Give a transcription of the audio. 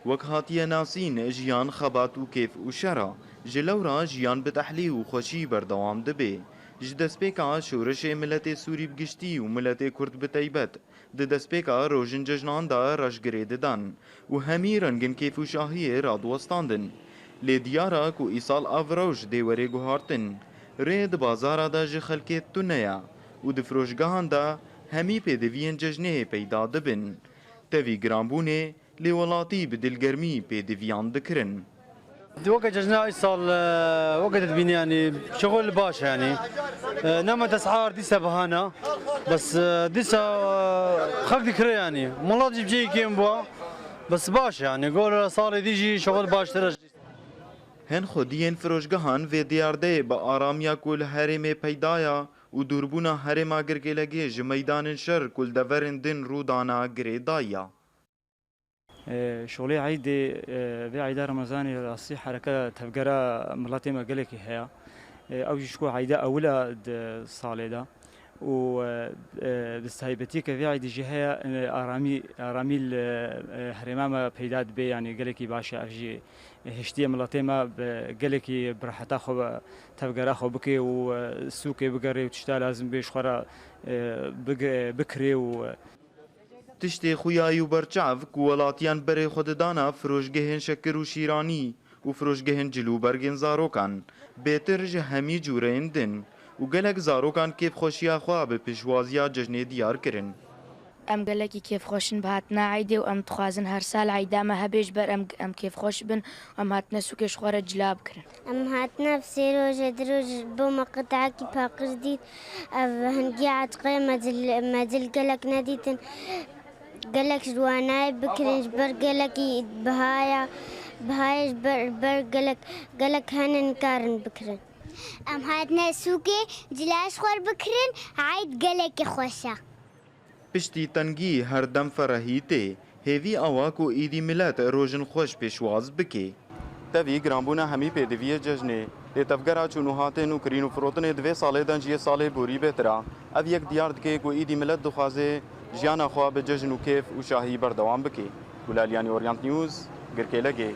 وەک هاتیە ناسین ژیان خەبات و کێف و شەرە ji lewra jiyan bi tehlî û xweşî berdewam dibe. Ji destpêka şoreşê miletê Sûrî bi giştî û miletê Kurd bi taybet di destpêka rojên cejnan de reşgirê didan û hemî rengin kêfûşahiyê radiwestandin. Lê diyara ku îsal av rewş dê werê guhartin, rê di bazara de ji xelkê tune ye û di firojgehan de hemî pêdiviyên cejnê peyda dibin. Tevî giranbûnê lê welatî bi dilgermî pêdiviyan dikirin. وقت ججنا ايصال وقت تبين يعني شغل باش يعني نمت اسعار ديسا بهانا بس ديسا خلق ذكرى يعني مولات بجي كيم بوا بس باش يعني قول صار ديجي شغل باش ترج هن خودیên firojgehan vê diyardê bi aramiya ku li herêmê peydaya û dûrbûna herêma girgêlegê ji meydanên şer ku li deverên din rûdana girê daye. شغلي عيدي في عيدا رمضاني راسي حركة تفجرة ملاتي ما قالك هي أو شكو عيدا أولا صالة دا و دستهيبتي كفي عيدي جهة أرامي الهرمامة بيداد بي يعني قالك باشا أفجي هشتي ملاتي ما قالك برحتا خو تفجرة خو بكي وسوكي بقري وتشتغل لازم بيش خورا بكري و Tiştê xuyayî û berçav ku welatiyan berê xwe didana firojgehên şekir û şîranî û firojgehên cilûbergên zarokan bêtir ji hemî cûreyên din û gelek zarokan kêfxweşiya xwe bi pêşwaziya cejnê diyar kirin. Em gelekî kêfxweşin bi hatina eydê û em dixwazin her sal eyda me hebêj ber em kêfxweş bin û em hatine sûkê ji xwe re cila bikirin. Em hatine sê roje di roj bo me qitehekî paqij dît ev hingiya etiqê mezil gelek nedîtin gelek ji wanayê bikirin ji ber gelekî bihaya ji ber gelek hene nikarin bikirin. Em hatine sûkê cila ji xwe bikirin eyd gelekî xweş e. Piştî tengî herdem ferehî tê hêvî awa ku îdî milet rojin xweş pêşwaz bike. Tevî giranbûna hemî pêdiviyê cejnê lê tevgera çûn û hatên û kirîn û firotinê divê salê de jiyê salê borî bêtira ev yek diyar dike ku îdî milet dixwaze jiyana xwe bi cejn û kêf û şahî berdewam bike. Gulalyanî Orient News, Girkêlekê.